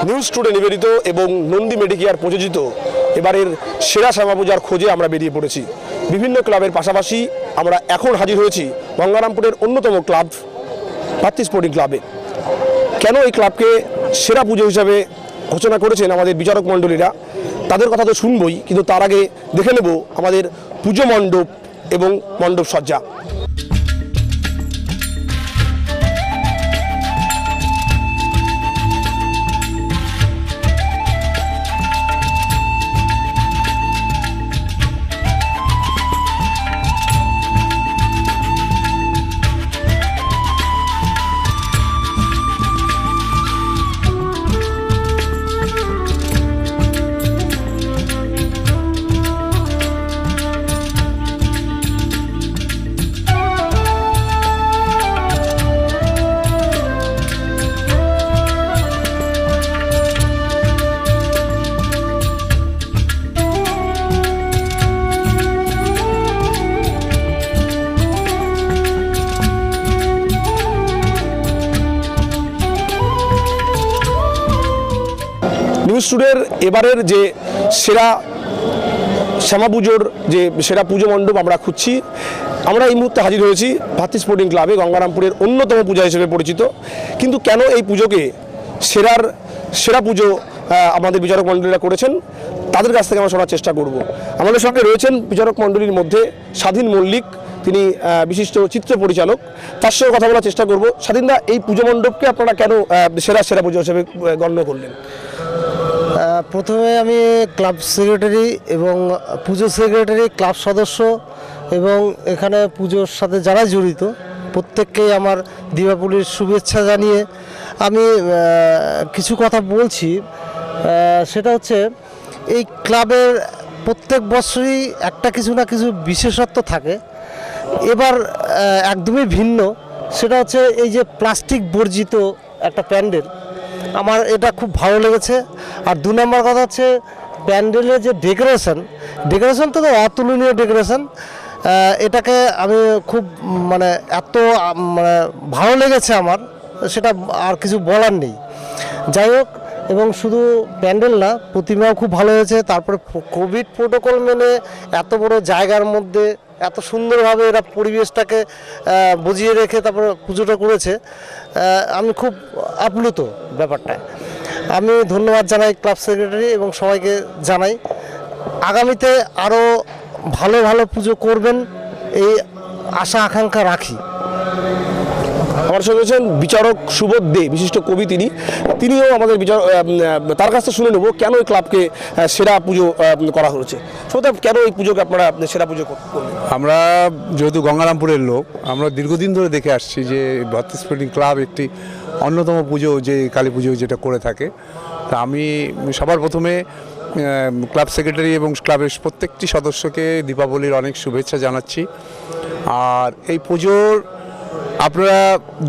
News today নিবেদিত এবং Nandi Medicare প্রযোজিত এবারের সেরা শ্যামা পূজার খোঁজে আমরা বেরিয়ে পড়েছি। বিভিন্ন ক্লাবের পাশাপাশি আমরা এখন হাজির হয়েছি গঙ্গারামপুরের অন্যতম ক্লাব ভাতৃ স্পোর্টিং ক্লাবে। কেন এই ক্লাবকে সেরা পুজো হিসাবে ঘোষণা করেছেন আমাদের বিচারক মণ্ডলীরা, তাদের কথা তো শুনবই, কিন্তু তার আগে দেখে নেব আমাদের পুজো মণ্ডপ এবং মণ্ডপ সজ্জা। নিউজ টুডের এবারের যে সেরা শ্যামা পুজোর যে সেরা পুজো মণ্ডপ আমরা খুঁজছি, আমরা এই মুহূর্তে হাজির হয়েছি ভাতৃ স্পোর্টিং ক্লাবে, গঙ্গারামপুরের অন্যতম পূজা হিসেবে পরিচিত। কিন্তু কেন এই পুজোকে সেরা পুজো আমাদের বিচারক মণ্ডলীরা করেছেন, তাদের কাছ থেকে আমরা শোনার চেষ্টা করব। আমাদের সঙ্গে রয়েছেন বিচারক মণ্ডলীর মধ্যে স্বাধীন মল্লিক, তিনি বিশিষ্ট চিত্র পরিচালক, তার সঙ্গে কথা বলার চেষ্টা করব। স্বাধীনদা, এই পুজো মণ্ডপকে আপনারা কেন সেরা পুজো হিসেবে গণ্য করলেন? প্রথমে আমি ক্লাব সেক্রেটারি এবং পুজো সেক্রেটারি, ক্লাব সদস্য এবং এখানে পুজোর সাথে যারা জড়িত প্রত্যেককেই আমার দীপাবলির শুভেচ্ছা জানিয়ে আমি কিছু কথা বলছি। সেটা হচ্ছে, এই ক্লাবের প্রত্যেক বছরই একটা কিছু না কিছু বিশেষত্ব থাকে। এবার একদমই ভিন্ন। সেটা হচ্ছে এই যে প্লাস্টিক বর্জিত একটা প্যান্ডেল, আমার এটা খুব ভালো লেগেছে। আর দু নম্বর কথা হচ্ছে, প্যান্ডেলের যে ডেকোরেশন তো অতুলনীয় ডেকোরেশন। এটাকে আমি খুব এত ভালো লেগেছে আমার, সেটা আর কিছু বলার নেই। যাই হোক, এবং শুধু প্যান্ডেল না, প্রতিমাও খুব ভালো হয়েছে। তারপরে কোভিড প্রোটোকল মেনে এত বড় জায়গার মধ্যে এত সুন্দরভাবে এরা পরিবেশটাকে বুঝিয়ে রেখে তারপরে পুজোটা করেছে। আমি খুব আপ্লুত ব্যাপারটায়। আমি ধন্যবাদ জানাই ক্লাব সেক্রেটারি এবং সবাইকে জানাই আগামীতে আরও ভালো ভালো পুজো করবেন, এই আশা আকাঙ্ক্ষা রাখি। আমার সঙ্গে রয়েছেন বিচারক সুবোধ দে, বিশিষ্ট কবি তিনিও আমাদের তার কাছ থেকে শুনে নেব কেন এই ক্লাবকে সেরা পুজো করা হয়েছে। সুবোধ, কেন এই পুজোকে আপনারা সেরা পুজো করবেন? আমরা যেহেতু গঙ্গারামপুরের লোক, আমরা দীর্ঘদিন ধরে দেখে আসছি যে ভাতৃ স্পোর্টিং ক্লাব একটি অন্যতম পুজো, যে কালী পুজো যেটা করে থাকে। তা আমি সবার প্রথমে ক্লাব সেক্রেটারি এবং ক্লাবের প্রত্যেকটি সদস্যকে দীপাবলির অনেক শুভেচ্ছা জানাচ্ছি। আর এই পুজোর আপনারা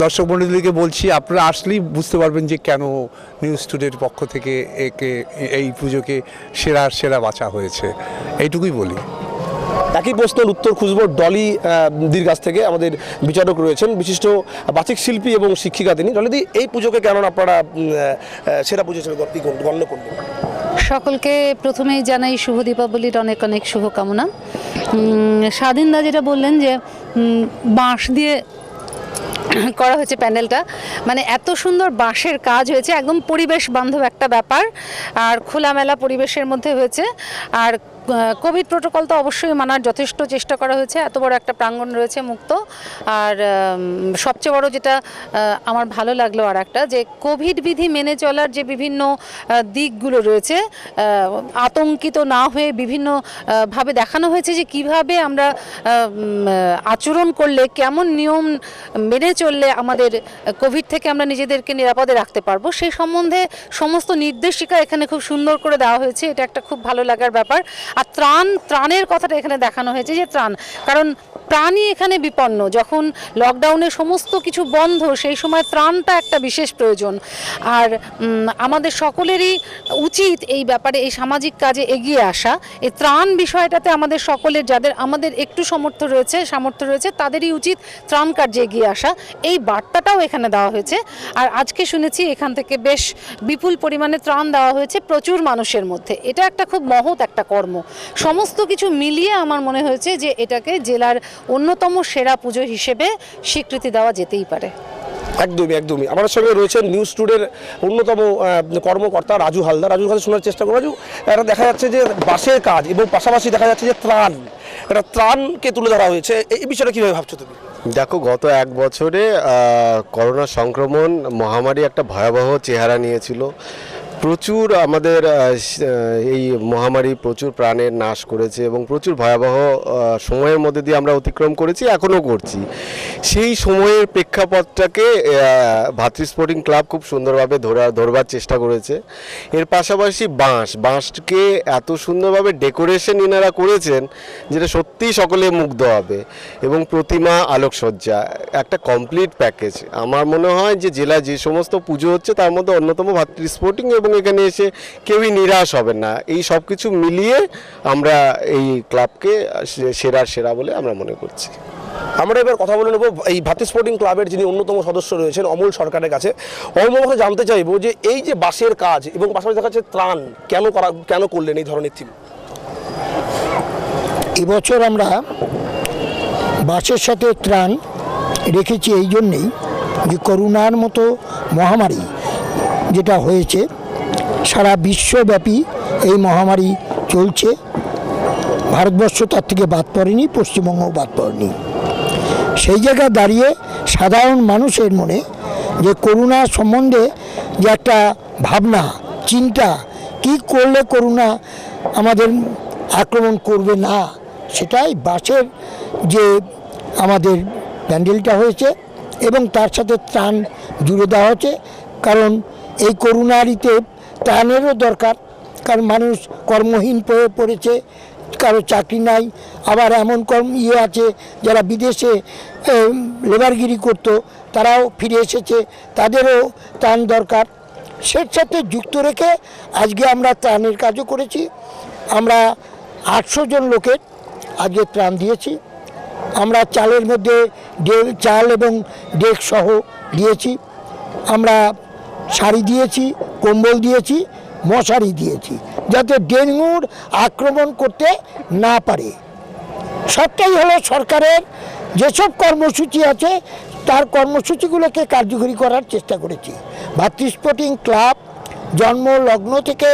দর্শক মণ্ডলীকে বলছি, আপনারা আসলেই বুঝতে পারবেন যে কেন নিউজ টুডের পক্ষ থেকে এই পুজোকে সেরা বাছা হয়েছে, এইটুকুই বলি। একই প্রশ্নের উত্তর খুঁজব ডলি দির কাছ থেকে। আমাদের বিচারক রয়েছেন বিশিষ্ট বাচিক শিল্পী এবং শিক্ষিকা তিনি। ডলিদি, এই পুজোকে কেন আপনারা সেরা পুজো হিসেবে গণ্য করবেন? সকলকে প্রথমেই জানাই শুভ দীপাবলির অনেক অনেক শুভকামনা। স্বাধীনদা যেটা বললেন যে বাঁশ দিয়ে করা হয়েছে প্যান্ডেলটা, এত সুন্দর বাঁশের কাজ হয়েছে, একদম পরিবেশ বান্ধব একটা ব্যাপার, আর খোলামেলা পরিবেশের মধ্যে হয়েছে। আর কোভিড প্রোটোকল তো অবশ্যই মানার যথেষ্ট চেষ্টা করা হয়েছে। এত বড় একটা প্রাঙ্গণ রয়েছে মুক্ত। আর সবচেয়ে বড় যেটা আমার ভালো লাগলো আর একটা, যে কোভিড বিধি মেনে চলার যে বিভিন্ন দিকগুলো রয়েছে, আতঙ্কিত না হয়ে বিভিন্নভাবে দেখানো হয়েছে যে কিভাবে আমরা আচরণ করলে, কেমন নিয়ম মেনে চললে আমাদের কোভিড থেকে আমরা নিজেদেরকে নিরাপদে রাখতে পারবো, সেই সম্বন্ধে সমস্ত নির্দেশিকা এখানে খুব সুন্দর করে দেওয়া হয়েছে। এটা একটা খুব ভালো লাগার ব্যাপার। আর ত্রাণের কথাটা এখানে দেখানো হয়েছে যে ত্রাণ, কারণ প্রাণই এখানে বিপন্ন। যখন লকডাউনে সমস্ত কিছু বন্ধ, সেই সময় ত্রাণটা একটা বিশেষ প্রয়োজন। আর আমাদের সকলেরই উচিত এই ব্যাপারে, এই সামাজিক কাজে এগিয়ে আসা। এই ত্রাণ বিষয়টাতে আমাদের সকলের, যাদের আমাদের একটু সামর্থ্য রয়েছে তাদেরই উচিত ত্রাণ কার্যে এগিয়ে আসা। এই বার্তাটাও এখানে দেওয়া হয়েছে। আর আজকে শুনেছি এখান থেকে বেশ বিপুল পরিমাণে ত্রাণ দেওয়া হয়েছে প্রচুর মানুষের মধ্যে। এটা একটা খুব মহৎ একটা কর্ম। সমস্ত কিছু মিলিয়ে আমার মনে হয়েছে যে এটাকে জেলার অন্যতম সেরা পুজো হিসেবে স্বীকৃতি দেওয়া যেতেই পারে। একদমই আমার সঙ্গে রয়েছেন নিউজ টুডের অন্যতম কর্মকর্তা রাজু হালদার। রাজুর কাছে শোনার চেষ্টা করো। রাজু, এটা দেখা যাচ্ছে যে বাসের কাজ এবং পাশাপাশি দেখা যাচ্ছে যে ত্রাণকে তুলে ধরা হয়েছে, এই বিষয়টা কীভাবে ভাবছো তুমি? দেখো, গত এক বছরে করোনা সংক্রমণ মহামারী একটা ভয়াবহ চেহারা নিয়েছিল। প্রচুর আমাদের এই মহামারী প্রচুর প্রাণের নাশ করেছে এবং প্রচুর ভয়াবহ সময়ের মধ্যে দিয়ে আমরা অতিক্রম করেছি, এখনও করছি। সেই সময়ের প্রেক্ষাপটটাকে ভাতৃ স্পোর্টিং ক্লাব খুব সুন্দরভাবে ধরবার চেষ্টা করেছে। এর পাশাপাশি বাঁশকে এত সুন্দরভাবে ডেকোরেশন এনারা করেছেন যেটা সত্যিই সকলে মুগ্ধ হবে, এবং প্রতিমা, আলোকসজ্জা, একটা কমপ্লিট প্যাকেজ। আমার মনে হয় যে জেলায় যে সমস্ত পুজো হচ্ছে তার মধ্যে অন্যতম ভাতৃ স্পোর্টিং, এবং এখানে এসে কেউই নিরাশ হবেন না। এই সব কিছু মিলিয়ে আমরা এই ক্লাবকে সেরা বলে আমরা মনে করছি। আমরা এবার কথা বলে নেব এই ভাতৃ স্পোর্টিং ক্লাবের যিনি অন্যতম সদস্য রয়েছেন অমল সরকারের কাছে। অমলকে জানতে চাইবো যে এই যে বাঁশের কাজ এবং পাশাপাশি দেখা যাচ্ছে ত্রাণ কেন করলেন এই ধরনের থিম? এবছর আমরা বাঁশের সাথে ত্রাণ রেখেছি এই জন্যেই যে করোনার মতো মহামারী যেটা হয়েছে, সারা বিশ্বব্যাপী এই মহামারী চলছে। ভারতবর্ষ তার থেকে বাদ পড়েনি, পশ্চিমবঙ্গও বাদ পড়েনি। সেই জায়গায় দাঁড়িয়ে সাধারণ মানুষের মনে যে করোনা সম্বন্ধে যে একটা ভাবনা, চিন্তা, কি করলে করোনা আমাদের আক্রমণ করবে না, সেটাই বাঁশের যে আমাদের প্যান্ডেলটা হয়েছে এবং তার সাথে ত্রাণ জুড়ে দেওয়া হচ্ছে। কারণ এই করোনারিতে ত্রাণেরও দরকার, কারণ মানুষ কর্মহীন হয়ে পড়েছে, কারো চাকরি নাই, আবার এমন আছে যারা বিদেশে লেবারগিরি করতো, তারাও ফিরে এসেছে, তাদেরও ত্রাণ দরকার। সের সাথে যুক্ত রেখে আজকে আমরা ত্রাণের কাজও করেছি। আমরা 800 জন লোকের আজকে ত্রাণ দিয়েছি। আমরা চালের মধ্যে চাল এবং ডেক সহ দিয়েছি। আমরা শাড়ি দিয়েছি, কম্বল দিয়েছি, মশারি দিয়েছি, যাতে ডেঙ্গুর আক্রমণ করতে না পারে। সবটাই হলো সরকারের যেসব কর্মসূচি আছে তার কর্মসূচিগুলোকে কার্যকরী করার চেষ্টা করেছি। ভাতৃ স্পোর্টিং ক্লাব জন্ম লগ্ন থেকে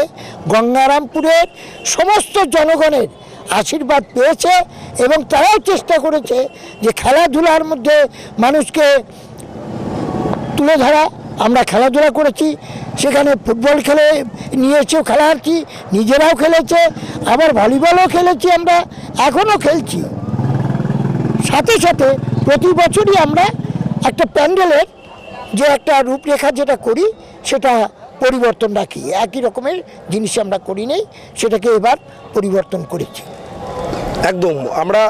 গঙ্গারামপুরের সমস্ত জনগণের আশীর্বাদ পেয়েছে এবং তারাও চেষ্টা করেছে যে খেলাধুলার মধ্যে মানুষকে তুলে ধরা। আমরা খেলাধুলা করেছি, সেখানে ফুটবল খেলে নিয়েছেও খেলাচ্ছি, নিজেরাও খেলেছে, আবার ভলিবলও খেলেছি, আমরা এখনও খেলছি। সাথে সাথে প্রতি বছরই আমরা একটা প্যান্ডেলের যে একটা রূপরেখা যেটা করি সেটা পরিবর্তন রাখি। একই রকমের জিনিস আমরা করি নেই, সেটাকে এবার পরিবর্তন করেছি। একদম। আমরা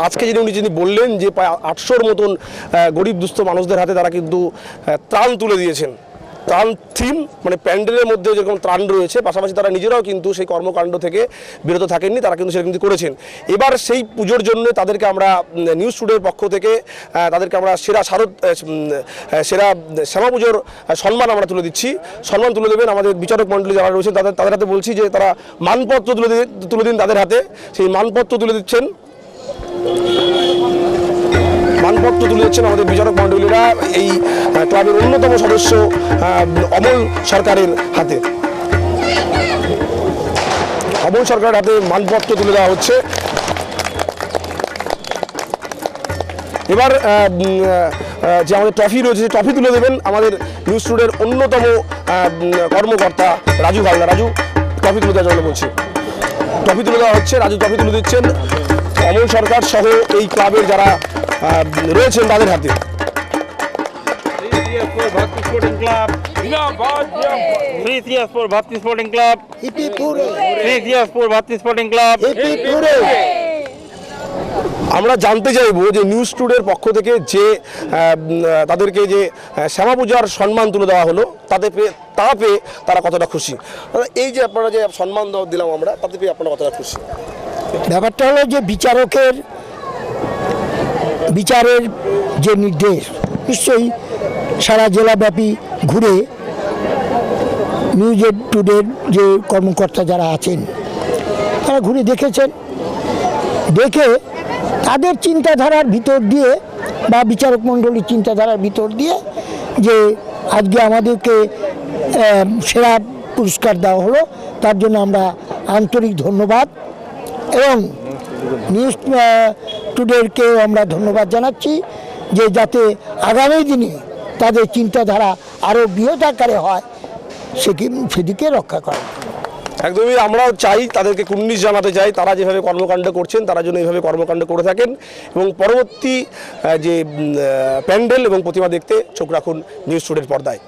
আজকে যিনি বললেন যে প্রায় 800-র মতন গরিব দুস্থ মানুষদের হাতে তারা কিন্তু ত্রাণ তুলে দিয়েছেন। ত্রাণ থিম মানে প্যান্ডেলের মধ্যে যেরকম ত্রাণ রয়েছে, পাশাপাশি তারা নিজেরাও কিন্তু সেই কর্মকাণ্ড থেকে বিরত থাকেননি, তারা কিন্তু সেটা কিন্তু করেছেন। এবার সেই পুজোর জন্য তাদেরকে আমরা নিউজ টুডের পক্ষ থেকে তাদেরকে আমরা সেরা শ্যামা পুজোর সম্মান আমরা তুলে দিচ্ছি। সম্মান তুলে দেবেন আমাদের বিচারক মণ্ডলী যারা রয়েছেন তাদের হাতে। বলছি যে তারা মানপত্র তুলে দিন তাদের হাতে। সেই মানপত্র তুলে দিচ্ছেন আমাদের বিচারক মণ্ডলীরা এই ক্লাবের অন্যতম সদস্য অমল সরকারের হাতে। অমল সরকারের হাতে মানপত্র তুলে দেওয়া হচ্ছে। এবার যে আমাদের ট্রফি রয়েছে, ট্রফি তুলে দেবেন আমাদের নিউজ টুডের অন্যতম কর্মকর্তা রাজু হালদার। রাজু, ট্রফি তুলে দেওয়ার জন্য বলছি। ট্রফি তুলে দেওয়া হচ্ছে, রাজু ট্রফি তুলে দিচ্ছেন অমল সরকার সহ এই ক্লাবের যারা রয়েছেন তাদের হাতে। 3 cheers for Bhakti Sporting Club. Hip hip hurray 3 cheers for Bhakti Sporting Club. Hip hip hurray. আমরা জানতে চাইবো যে নিউজ টুডের পক্ষ থেকে যে তাদেরকে যে শ্যামা পূজার সম্মান তুলে দেওয়া হলো তা পেয়ে তারা কতটা খুশি। এই যে আপনারা যে সম্মান দিলাম আমরা, তাতে পেয়ে আপনারা কতটা খুশি? ব্যাপারটা হলো যে বিচারের যে নির্দেশ, নিশ্চয়ই সারা জেলাব্যাপী ঘুরে নিউজ টুডের যে কর্মকর্তা যারা আছেন তারা ঘুরে দেখেছেন, দেখে তাদের চিন্তাধারার ভিতর দিয়ে বা বিচারক মণ্ডলীর চিন্তাধারার ভিতর দিয়ে যে আজকে আমাদেরকে সেরা পুরস্কার দেওয়া হলো, তার জন্য আমরা আন্তরিক ধন্যবাদ এবং নিউজ টুডেরকেও আমরা ধন্যবাদ জানাচ্ছি যে যাতে আগামী দিনে তাদের চিন্তাধারা আরও বৃহৎ আকারে হয় সেদিকে রক্ষা করে। একদমই আমরাও চাই, তাদেরকে কুর্নিশ জানাতে চাই, তারা যেভাবে কর্মকাণ্ড করছেন তারা যেন এইভাবে কর্মকাণ্ড করে থাকেন এবং পরবর্তী যে প্যান্ডেল এবং প্রতিমা দেখতে চোখ রাখুন নিউজ টুডের পর্দায়।